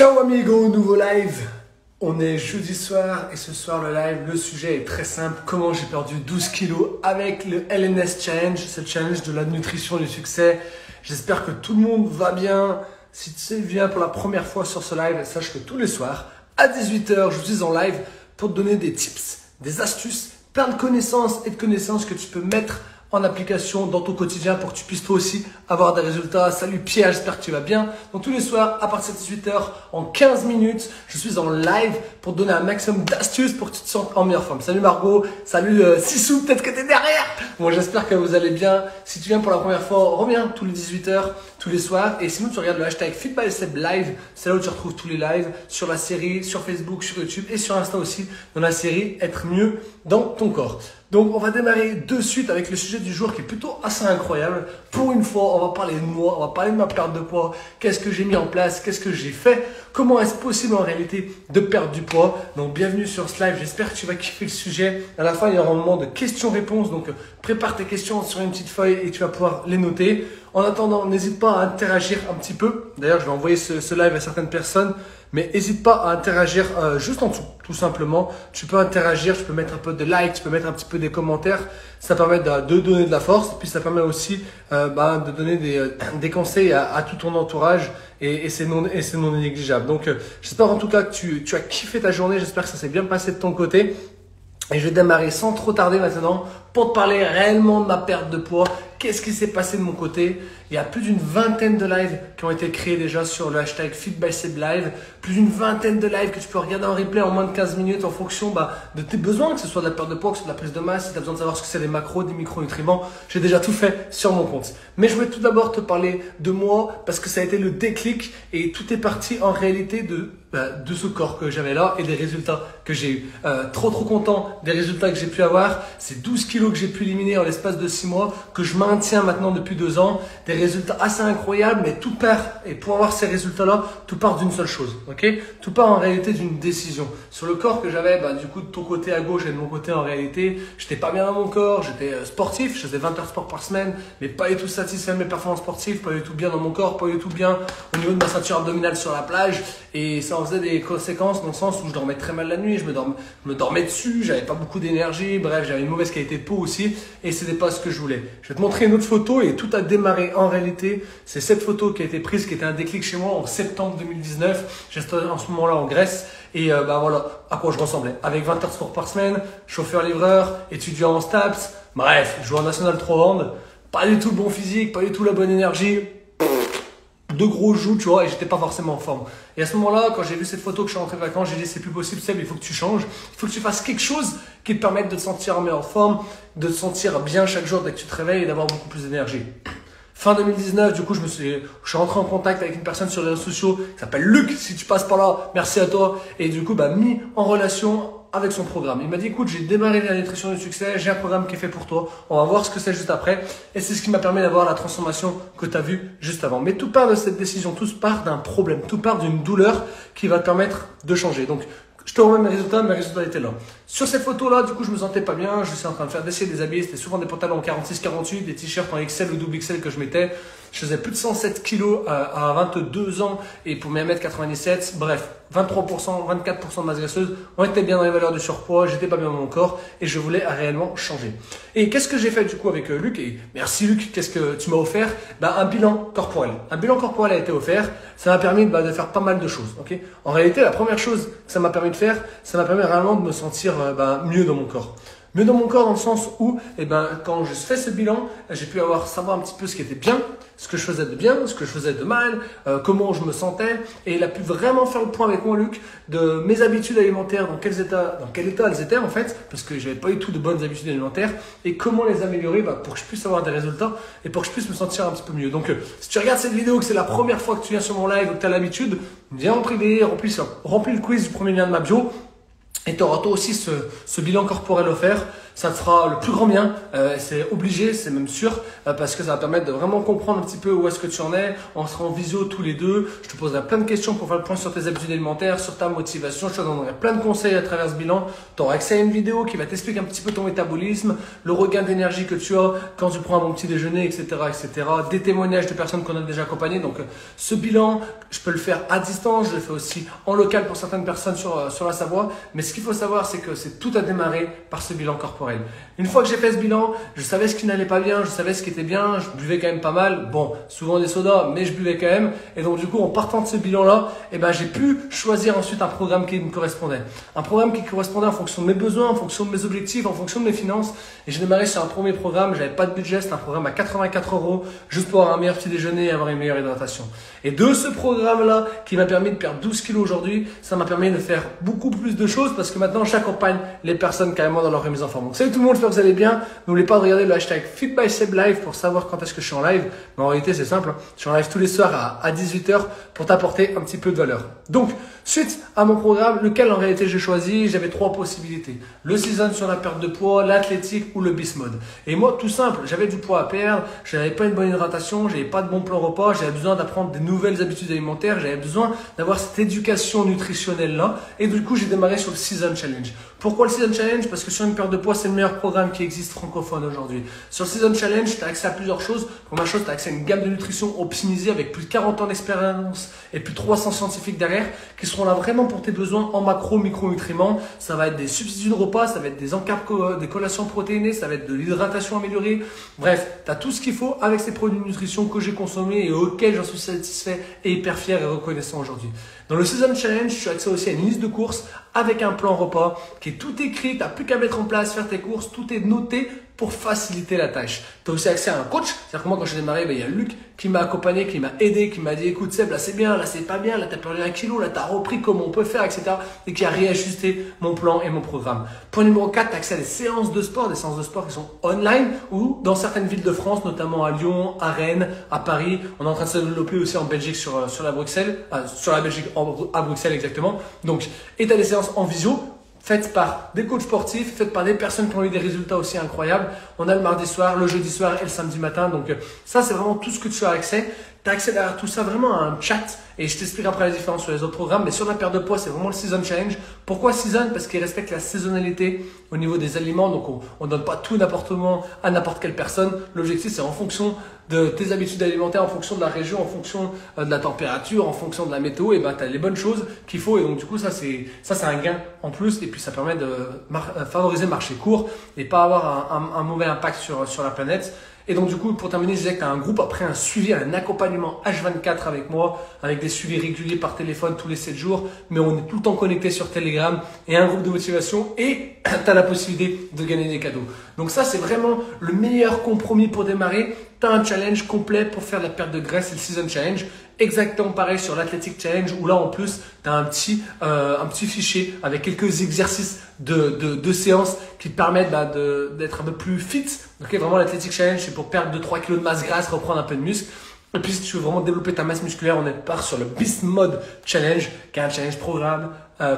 Ciao amigo, nouveau live. On est jeudi soir et ce soir le live, le sujet est très simple. Comment j'ai perdu 12 kilos avec le LNS Challenge. C'est le challenge de la nutrition du succès. J'espère que tout le monde va bien. Si tu viens pour la première fois sur ce live, sache que tous les soirs à 18 h, je suis en live pour te donner des tips, des astuces, plein de connaissances et de connaissances que tu peux mettre en application dans ton quotidien pour que tu puisses toi aussi avoir des résultats. Salut Pierre, j'espère que tu vas bien. Donc tous les soirs, à partir de 18 h, en 15 minutes, je suis en live pour te donner un maximum d'astuces pour que tu te sentes en meilleure forme. Salut Margot, salut Sissou, peut-être que tu es derrière. Bon, j'espère que vous allez bien. Si tu viens pour la première fois, reviens tous les 18 h, tous les soirs. Et sinon, tu regardes le hashtag FitBySeb Live. C'est là où tu retrouves tous les lives sur la série, sur Facebook, sur YouTube et sur Insta aussi, dans la série Être mieux dans ton corps. Donc, on va démarrer de suite avec le sujet du jour qui est plutôt assez incroyable. Pour une fois, on va parler de moi, on va parler de ma perte de poids. Qu'est-ce que j'ai mis en place? Qu'est-ce que j'ai fait? Comment est-ce possible en réalité de perdre du poids? Donc, bienvenue sur ce live. J'espère que tu vas kiffer le sujet. À la fin, il y aura un moment de questions-réponses. Donc, prépare tes questions sur une petite feuille et tu vas pouvoir les noter. En attendant, n'hésite pas à interagir un petit peu. D'ailleurs, je vais envoyer ce live à certaines personnes. Mais n'hésite pas à interagir juste en dessous, tout simplement. Tu peux interagir, tu peux mettre un peu de like, tu peux mettre un petit peu des commentaires. Ça permet de donner de la force. Et puis ça permet aussi de donner des conseils à tout ton entourage. Et c'est non négligeable. Donc j'espère en tout cas que tu as kiffé ta journée. J'espère que ça s'est bien passé de ton côté. Et je vais démarrer sans trop tarder maintenant pour te parler réellement de ma perte de poids. Qu'est-ce qui s'est passé de mon côté? Il y a plus d'une vingtaine de lives qui ont été créés déjà sur le hashtag FitBySeb Live. Plus d'une vingtaine de lives que tu peux regarder en replay en moins de 15 minutes en fonction de tes besoins, que ce soit de la perte de poids, que ce soit de la prise de masse, si tu as besoin de savoir ce que c'est des macros, des micronutriments. J'ai déjà tout fait sur mon compte. Mais je voulais tout d'abord te parler de moi parce que ça a été le déclic et tout est parti en réalité de ce corps que j'avais là et des résultats que j'ai eu. Trop content des résultats que j'ai pu avoir. C'est 12 kilos que j'ai pu éliminer en l'espace de 6 mois, que je maintiens maintenant depuis 2 ans. Des résultats assez incroyables, mais tout part, et pour avoir ces résultats-là, tout part d'une seule chose, ok? Tout part en réalité d'une décision. Sur le corps que j'avais, du coup, de ton côté à gauche et de mon côté en réalité, j'étais pas bien dans mon corps, j'étais sportif, je faisais 20 heures de sport par semaine, mais pas du tout satisfait de mes performances sportives, pas du tout bien dans mon corps, pas du tout bien au niveau de ma ceinture abdominale sur la plage, et ça en faisait des conséquences dans le sens où je dormais très mal la nuit, je me dormais dessus, j'avais pas beaucoup d'énergie, bref, j'avais une mauvaise qualité de peau aussi, et c'était pas ce que je voulais. Je vais te montrer une autre photo et tout a démarré en réalité. C'est cette photo qui a été prise, qui était un déclic chez moi en septembre 2019. J'étais en ce moment-là en Grèce et voilà à quoi je ressemblais. Avec 20 heures de sport par semaine, chauffeur-livreur, étudiant en STAPS, bref, joueur national 3 hand, pas du tout le bon physique, pas du tout la bonne énergie. De gros joues, tu vois, et j'étais pas forcément en forme. Et à ce moment-là, quand j'ai vu cette photo que je suis rentré de vacances, j'ai dit c'est plus possible, Seb, il faut que tu changes. Il faut que tu fasses quelque chose qui te permette de te sentir en meilleure forme, de te sentir bien chaque jour dès que tu te réveilles et d'avoir beaucoup plus d'énergie. Fin 2019, du coup, je suis rentré en contact avec une personne sur les réseaux sociaux qui s'appelle Luc. Si tu passes par là, merci à toi. Et du coup, mis en relation avec son programme. Il m'a dit, écoute, j'ai démarré la nutrition du succès, j'ai un programme qui est fait pour toi. On va voir ce que c'est juste après. Et c'est ce qui m'a permis d'avoir la transformation que tu as vue juste avant. Mais tout part de cette décision, tout part d'un problème, tout part d'une douleur qui va te permettre de changer. Donc, je te remets mes résultats étaient là. Sur cette photo-là, du coup, je me sentais pas bien. Je suis en train de d'essayer des habits. C'était souvent des pantalons en 46-48, des t-shirts en XL ou double XL que je mettais. Je faisais plus de 107 kilos à 22 ans et pour mes 1m97. Bref, 23%, 24% de masse graisseuse. On était bien dans les valeurs du surpoids. J'étais pas bien dans mon corps et je voulais réellement changer. Et qu'est-ce que j'ai fait du coup avec Luc? Et merci Luc, qu'est-ce que tu m'as offert? Un bilan corporel. Un bilan corporel a été offert. Ça m'a permis de faire pas mal de choses. Okay, en réalité, la première chose que ça m'a permis de faire, ça m'a permis réellement de me sentir mieux dans mon corps. Mieux dans mon corps dans le sens où, quand je fais ce bilan, j'ai pu savoir un petit peu ce qui était bien, ce que je faisais de bien, ce que je faisais de mal, comment je me sentais. Et il a pu vraiment faire le point avec moi, Luc, de mes habitudes alimentaires, dans quel état elles étaient en fait, parce que j'avais pas du tout de bonnes habitudes alimentaires, et comment les améliorer pour que je puisse avoir des résultats et pour que je puisse me sentir un petit peu mieux. Donc, si tu regardes cette vidéo, que c'est la première fois que tu viens sur mon live ou que tu as l'habitude, viens en privé, remplis le quiz du premier lien de ma bio. Et tu auras toi aussi ce bilan corporel offert. ça te fera le plus grand bien. C'est obligé, c'est même sûr, parce que ça va permettre de vraiment comprendre un petit peu où est-ce que tu en es. On sera en visio tous les deux. Je te poserai plein de questions pour faire le point sur tes habitudes alimentaires, sur ta motivation. Je te donnerai plein de conseils à travers ce bilan. Tu auras accès à une vidéo qui va t'expliquer un petit peu ton métabolisme, le regain d'énergie que tu as quand tu prends un bon petit déjeuner, etc., etc. Des témoignages de personnes qu'on a déjà accompagnées. Donc, ce bilan, je peux le faire à distance. Je le fais aussi en local pour certaines personnes sur la Savoie. Mais ce qu'il faut savoir, c'est que c'est tout à démarrer par ce bilan corporel. Une fois que j'ai fait ce bilan, je savais ce qui n'allait pas bien, je savais ce qui était bien, je buvais quand même pas mal. Bon, souvent des sodas, mais je buvais quand même. Et donc, du coup, en partant de ce bilan-là, j'ai pu choisir ensuite un programme qui me correspondait. Un programme qui correspondait en fonction de mes besoins, en fonction de mes objectifs, en fonction de mes finances. Et j'ai démarré sur un premier programme, j'avais pas de budget, c'était un programme à 84 € juste pour avoir un meilleur petit déjeuner et avoir une meilleure hydratation. Et de ce programme-là, qui m'a permis de perdre 12 kilos aujourd'hui, ça m'a permis de faire beaucoup plus de choses parce que maintenant, j'accompagne les personnes carrément dans leur remise en forme. Donc, salut tout le monde, j'espère que vous allez bien. N'oubliez pas de regarder le hashtag FitBySebLive pour savoir quand est-ce que je suis en live. Mais en réalité, c'est simple. Je suis en live tous les soirs à 18 h pour t'apporter un petit peu de valeur. Donc, suite à mon programme, lequel en réalité j'ai choisi, j'avais 3 possibilités. Le season sur la perte de poids, l'athlétique ou le beast mode. Et moi, tout simple, j'avais du poids à perdre, j'avais pas une bonne hydratation, j'avais pas de bon plan repas, j'avais besoin d'apprendre des nouvelles habitudes alimentaires, j'avais besoin d'avoir cette éducation nutritionnelle là. Et du coup, j'ai démarré sur le Season Challenge. Pourquoi le Season Challenge? Parce que sur une perte de poids, c'est le meilleur programme qui existe francophone aujourd'hui. Sur le Season Challenge, tu as accès à plusieurs choses. Première chose, tu as accès à une gamme de nutrition optimisée avec plus de 40 ans d'expérience et plus de 300 scientifiques derrière qui seront là vraiment pour tes besoins en macro, micronutriments. Ça va être des substituts de repas, ça va être des encapes, des collations protéinées, ça va être de l'hydratation améliorée. Bref, tu as tout ce qu'il faut avec ces produits de nutrition que j'ai consommés et auxquels j'en suis satisfait et hyper fier et reconnaissant aujourd'hui. Dans le Season Challenge, tu as accès aussi à une liste de courses avec un plan repas qui est tout écrit, tu n'as plus qu'à mettre en place, faire tes courses, tout est noté pour faciliter la tâche. Tu as aussi accès à un coach, c'est-à-dire que moi quand j'ai démarré, il y a Luc qui m'a accompagné, qui m'a aidé, qui m'a dit écoute Seb, là c'est bien, là c'est pas bien, là tu as perdu 1 kilo, là tu as repris comment on peut faire, etc. Et qui a réajusté mon plan et mon programme. Point numéro 4, tu as accès à des séances de sport qui sont online ou dans certaines villes de France, notamment à Lyon, à Rennes, à Paris. On est en train de se développer aussi en Belgique sur la Belgique, à Bruxelles exactement. Donc, et tu as des séances en visio faites par des coachs sportifs, faites par des personnes qui ont eu des résultats aussi incroyables. On a le mardi soir, le jeudi soir et le samedi matin. Donc ça, c'est vraiment tout ce que tu as accès. Tu as accès derrière tout ça vraiment à un chat et je t'explique après la différence sur les autres programmes. Mais sur la perte de poids, c'est vraiment le Season Challenge. Pourquoi Season? Parce qu'il respecte la saisonnalité au niveau des aliments. Donc on ne donne pas tout n'importe comment à n'importe quelle personne. L'objectif, c'est en fonction de tes habitudes alimentaires, en fonction de la région, en fonction de la température, en fonction de la météo, et tu as les bonnes choses qu'il faut. Et donc du coup, ça c'est un gain en plus. Et puis ça permet de favoriser le marché court et pas avoir un mauvais impact sur la planète. Et donc du coup, pour terminer, je disais que tu as un groupe après un suivi, un accompagnement H24 avec moi, avec des suivis réguliers par téléphone tous les 7 jours, mais on est tout le temps connecté sur Telegram et un groupe de motivation et tu as la possibilité de gagner des cadeaux. Donc ça, c'est vraiment le meilleur compromis pour démarrer. Tu as un challenge complet pour faire de la perte de graisse, c'est le Season Challenge. Exactement pareil sur l'Athletic Challenge où là en plus tu as un petit fichier avec quelques exercices de séances qui te permettent d'être un peu plus fit. Donc vraiment l'Athletic Challenge c'est pour perdre 2-3 kg de masse grasse, reprendre un peu de muscle. Et puis si tu veux vraiment développer ta masse musculaire, on part sur le Beast Mode Challenge qui est un challenge programme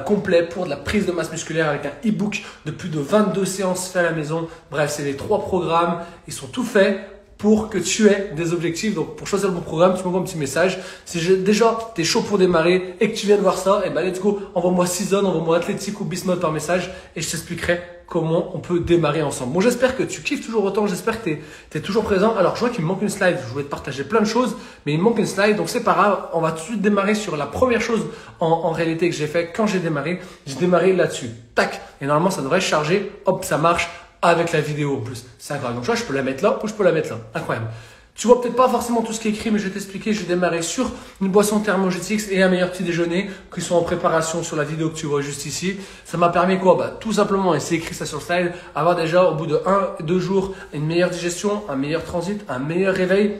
complet pour de la prise de masse musculaire avec un e-book de plus de 22 séances faites à la maison. Bref, c'est les 3 programmes, ils sont tout faits pour que tu aies des objectifs. Donc, pour choisir le bon programme, tu m'envoies un petit message. Si déjà, tu es chaud pour démarrer et que tu viens de voir ça, et let's go, envoie-moi Season, envoie-moi Athlétique ou Beast Mode par message et je t'expliquerai comment on peut démarrer ensemble. Bon, j'espère que tu kiffes toujours autant, j'espère que tu es toujours présent. Alors, je vois qu'il me manque une slide, je voulais te partager plein de choses, mais il me manque une slide, donc c'est pas grave. On va tout de suite démarrer sur la première chose en réalité que j'ai fait quand j'ai démarré. J'ai démarré là-dessus. Tac. Et normalement, ça devrait charger. Hop, ça marche. Avec la vidéo en plus. C'est incroyable. Donc, tu vois, je peux la mettre là ou je peux la mettre là. Incroyable. Tu vois peut-être pas forcément tout ce qui est écrit, mais je vais t'expliquer. Je vais démarrer sur une boisson Thermogétix et un meilleur petit déjeuner qui sont en préparation sur la vidéo que tu vois juste ici. Ça m'a permis quoi? Tout simplement, et c'est écrit ça sur le slide, avoir déjà au bout de 1-2 jours une meilleure digestion, un meilleur transit, un meilleur réveil.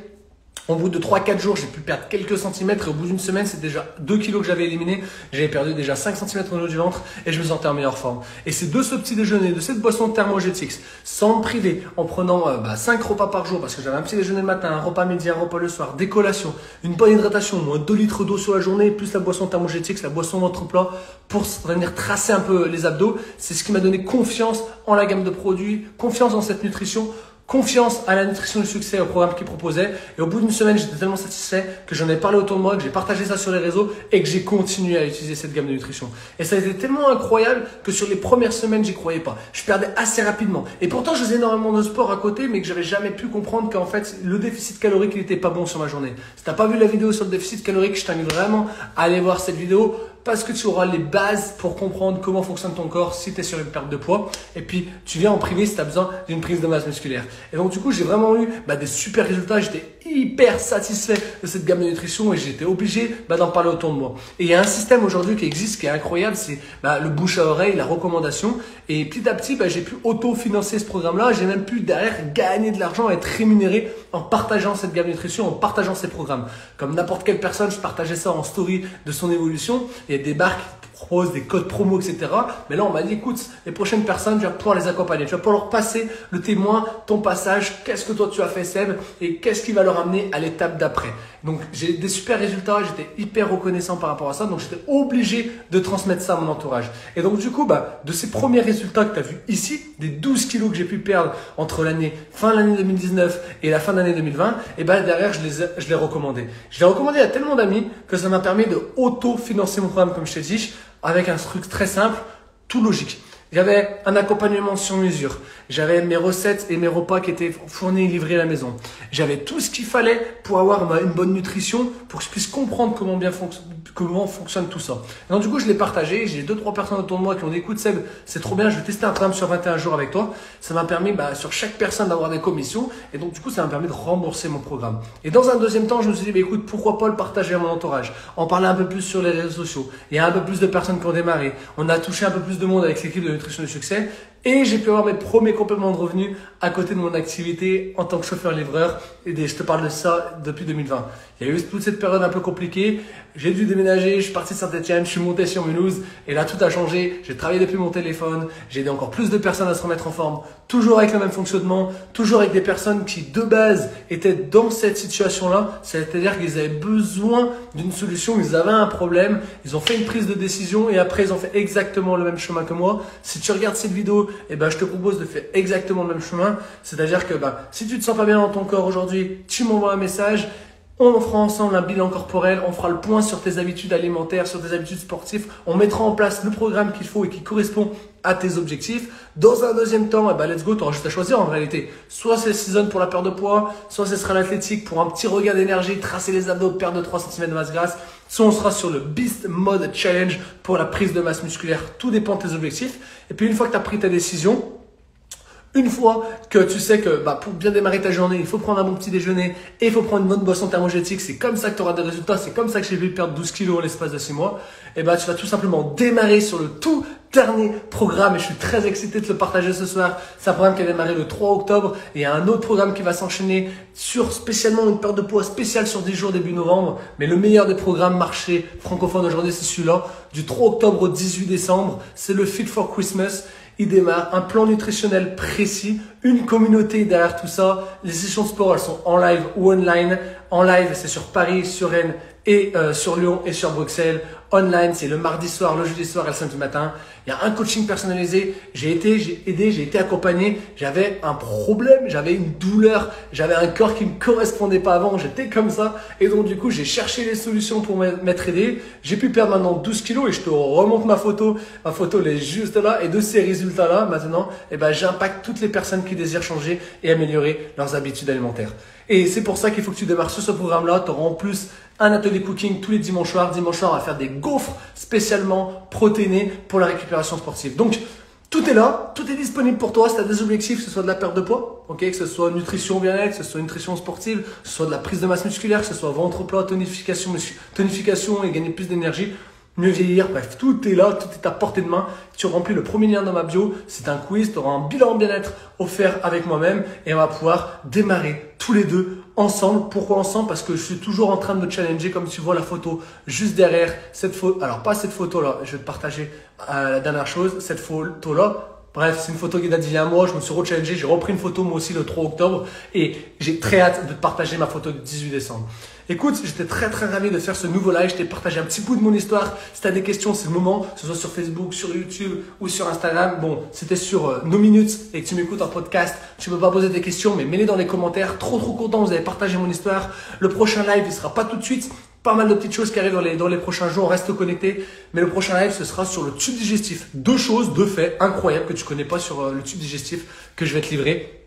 Au bout de 3-4 jours, j'ai pu perdre quelques centimètres et au bout d'une semaine, c'est déjà 2 kilos que j'avais éliminés. J'avais perdu déjà 5 centimètres au niveau du ventre et je me sentais en meilleure forme. Et c'est de ce petit déjeuner, de cette boisson Thermogétix, sans me priver, en prenant 5 repas par jour parce que j'avais un petit déjeuner le matin, un repas midi, un repas le soir, des collations, une bonne hydratation, moins 2 litres d'eau sur la journée, plus la boisson Thermogétix, la boisson ventre plat pour venir tracer un peu les abdos. C'est ce qui m'a donné confiance en la gamme de produits, confiance en cette nutrition, confiance à la nutrition du succès, au programme qu'il proposait. Et au bout d'une semaine, j'étais tellement satisfait que j'en ai parlé autour de moi, que j'ai partagé ça sur les réseaux et que j'ai continué à utiliser cette gamme de nutrition. Et ça a été tellement incroyable que sur les premières semaines, j'y croyais pas. Je perdais assez rapidement. Et pourtant, je faisais énormément de sport à côté, mais que j'avais jamais pu comprendre qu'en fait, le déficit calorique, il était pas bon sur ma journée. Si t'as pas vu la vidéo sur le déficit calorique, je t'invite vraiment à aller voir cette vidéo, parce que tu auras les bases pour comprendre comment fonctionne ton corps si tu es sur une perte de poids. Et puis, tu viens en privé si tu as besoin d'une prise de masse musculaire. Et donc, du coup, j'ai vraiment eu des super résultats. J'étais hyper satisfait de cette gamme de nutrition et j'étais obligé d'en parler autour de moi. Et il y a un système aujourd'hui qui existe, qui est incroyable, c'est le bouche à oreille, la recommandation. Et petit à petit, j'ai pu auto-financer ce programme-là. J'ai même pu derrière gagner de l'argent, être rémunéré en partageant cette gamme de nutrition, en partageant ces programmes. Comme n'importe quelle personne, je partageais ça en story de son évolution. Il y a des marques qui proposent des codes promo, etc. Mais là, on m'a dit, écoute, les prochaines personnes, tu vas pouvoir les accompagner. Tu vas pouvoir leur passer le témoin, ton passage, qu'est-ce que toi tu as fait, Seb, et qu'est-ce qui va leur amener à l'étape d'après. Donc, j'ai des super résultats, j'étais hyper reconnaissant par rapport à ça. Donc, j'étais obligé de transmettre ça à mon entourage. Et donc, du coup, de ces premiers résultats que tu as vus ici, des 12 kilos que j'ai pu perdre entre fin l'année 2019 et la fin de l'année 2020, et derrière, je l'ai recommandé. Je l'ai recommandé à tellement d'amis que ça m'a permis de auto-financer mon programme, comme je t'ai dit, avec un truc très simple, tout logique. J'avais un accompagnement sur mesure. J'avais mes recettes et mes repas qui étaient fournis et livrés à la maison. J'avais tout ce qu'il fallait pour avoir une bonne nutrition, pour que je puisse comprendre comment fonctionne tout ça. Et donc, du coup, je l'ai partagé. J'ai 2-3 personnes autour de moi qui ont dit, écoute, Seb, c'est trop bien, je vais tester un programme sur 21 jours avec toi. Ça m'a permis, sur chaque personne d'avoir des commissions. Et donc, du coup, ça m'a permis de rembourser mon programme. Et dans un deuxième temps, je me suis dit, écoute, pourquoi pas le partager à mon entourage? En parler un peu plus sur les réseaux sociaux. Il y a un peu plus de personnes qui ont démarré. On a touché un peu plus de monde avec l'équipe de nutrition du succès. Et j'ai pu avoir mes premiers compléments de revenus à côté de mon activité en tant que chauffeur-livreur. Et je te parle de ça depuis 2020. Il y a eu toute cette période un peu compliquée. J'ai dû déménager, je suis parti de Saint-Etienne, je suis monté sur Mulhouse. Et là, tout a changé. J'ai travaillé depuis mon téléphone. J'ai aidé encore plus de personnes à se remettre en forme. Toujours avec le même fonctionnement. Toujours avec des personnes qui, de base, étaient dans cette situation-là. C'est-à-dire qu'ils avaient besoin d'une solution. Ils avaient un problème. Ils ont fait une prise de décision et après, ils ont fait exactement le même chemin que moi. Si tu regardes cette vidéo, je te propose de faire exactement le même chemin. C'est-à-dire que si tu te sens pas bien dans ton corps aujourd'hui, tu m'envoies un message. On fera ensemble un bilan corporel, on fera le point sur tes habitudes alimentaires, sur tes habitudes sportives. On mettra en place le programme qu'il faut et qui correspond à tes objectifs. Dans un deuxième temps, let's go, tu auras juste à choisir en réalité. Soit c'est season pour la perte de poids, soit ce sera l'athlétique pour un petit regain d'énergie, tracer les abdos, perdre 3 cm de masse grasse. Soit on sera sur le Beast Mode Challenge pour la prise de masse musculaire. Tout dépend de tes objectifs. Et puis une fois que tu as pris ta décision, une fois que tu sais que pour bien démarrer ta journée, il faut prendre un bon petit déjeuner et il faut prendre une bonne boisson thermogétique, c'est comme ça que tu auras des résultats, c'est comme ça que j'ai pu perdre 12 kilos en l'espace de 6 mois, tu vas tout simplement démarrer sur le tout dernier programme et je suis très excité de te le partager ce soir. C'est un programme qui a démarré le 3 octobre et il y a un autre programme qui va s'enchaîner sur spécialement une perte de poids spéciale sur 10 jours début novembre. Mais le meilleur des programmes marché francophone aujourd'hui, c'est celui-là. Du 3 octobre au 18 décembre, c'est le Fit for Christmas. Il démarre un plan nutritionnel précis, une communauté derrière tout ça. Les sessions de sport, elles sont en live ou online. En live, c'est sur Paris, sur Rennes et sur Lyon et sur Bruxelles. Online, c'est le mardi soir, le jeudi soir et le samedi matin. Il y a un coaching personnalisé. J'ai été accompagné. J'avais un problème, j'avais une douleur, j'avais un corps qui me correspondait pas avant. J'étais comme ça. Et donc, du coup, j'ai cherché les solutions pour m'être aidé. J'ai pu perdre maintenant 12 kilos et je te remonte ma photo. Ma photo, elle est juste là. Et de ces résultats-là, maintenant, j'impacte toutes les personnes qui désirent changer et améliorer leurs habitudes alimentaires. Et c'est pour ça qu'il faut que tu démarres sur ce programme-là. Tu auras en plus un atelier cooking tous les dimanches soirs. Dimanche soir, on va faire des gaufres spécialement protéinées pour la récupération sportive. Donc, tout est là, tout est disponible pour toi. Si tu as des objectifs, que ce soit de la perte de poids, que ce soit nutrition bien-être, que ce soit nutrition sportive, que ce soit de la prise de masse musculaire, que ce soit ventre plat, tonification et gagner plus d'énergie, mieux vieillir, bref, tout est là, tout est à portée de main. Tu remplis le premier lien dans ma bio, c'est un quiz, tu auras un bilan bien-être offert avec moi-même et on va pouvoir démarrer tous les deux ensemble. Pourquoi ensemble? Parce que je suis toujours en train de me challenger, comme tu vois la photo juste derrière. Cette photo, alors pas cette photo-là, je vais te partager la dernière chose, cette photo-là. Bref, c'est une photo qui date d'il y a un mois, je me suis re-challengé, j'ai repris une photo moi aussi le 3 octobre et j'ai très hâte de te partager ma photo du 18 décembre. Écoute, j'étais très ravi de faire ce nouveau live, je t'ai partagé un petit bout de mon histoire. Si tu as des questions, c'est le moment, que ce soit sur Facebook, sur YouTube ou sur Instagram. Bon, c'était sur nos minutes et que tu m'écoutes en podcast, tu peux pas poser des questions, mais mets-les dans les commentaires. Trop content, vous avez partagé mon histoire. Le prochain live, il sera pas tout de suite. Pas mal de petites choses qui arrivent dans les prochains jours, reste connecté. Mais le prochain live, ce sera sur le tube digestif. Deux faits incroyables que tu connais pas sur le tube digestif que je vais te livrer.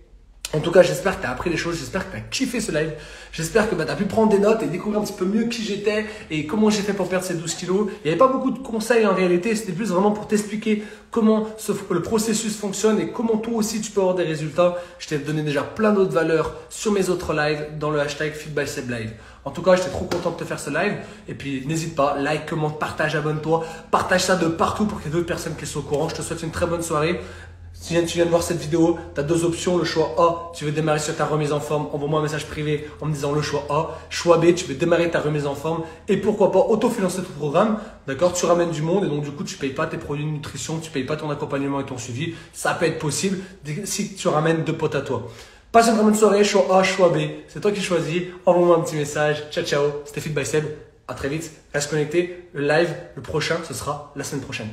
En tout cas, j'espère que tu as appris des choses, j'espère que tu as kiffé ce live. J'espère que tu as pu prendre des notes et découvrir un petit peu mieux qui j'étais et comment j'ai fait pour perdre ces 12 kilos. Il n'y avait pas beaucoup de conseils en réalité, c'était plus vraiment pour t'expliquer comment le processus fonctionne et comment toi aussi tu peux avoir des résultats. Je t'ai donné déjà plein d'autres valeurs sur mes autres lives dans le hashtag FitBySebLive. En tout cas, j'étais trop content de te faire ce live. Et puis, n'hésite pas, like, commente, partage, abonne-toi. Partage ça de partout pour qu'il y ait d'autres personnes qui soient au courant. Je te souhaite une très bonne soirée. Si tu viens de voir cette vidéo, tu as deux options. Le choix A, tu veux démarrer sur ta remise en forme. Envoie-moi un message privé en me disant le choix A. Choix B, tu veux démarrer ta remise en forme. Et pourquoi pas autofinancer ton programme. D'accord? Tu ramènes du monde et donc du coup, tu ne payes pas tes produits de nutrition, tu ne payes pas ton accompagnement et ton suivi. Ça peut être possible si tu ramènes deux potes à toi. Passe une très bonne soirée, choix A, choix B. C'est toi qui choisis. Envoie-moi un petit message. Ciao, ciao. C'était FitBySeb. À très vite. Reste connecté. Le live, le prochain, ce sera la semaine prochaine.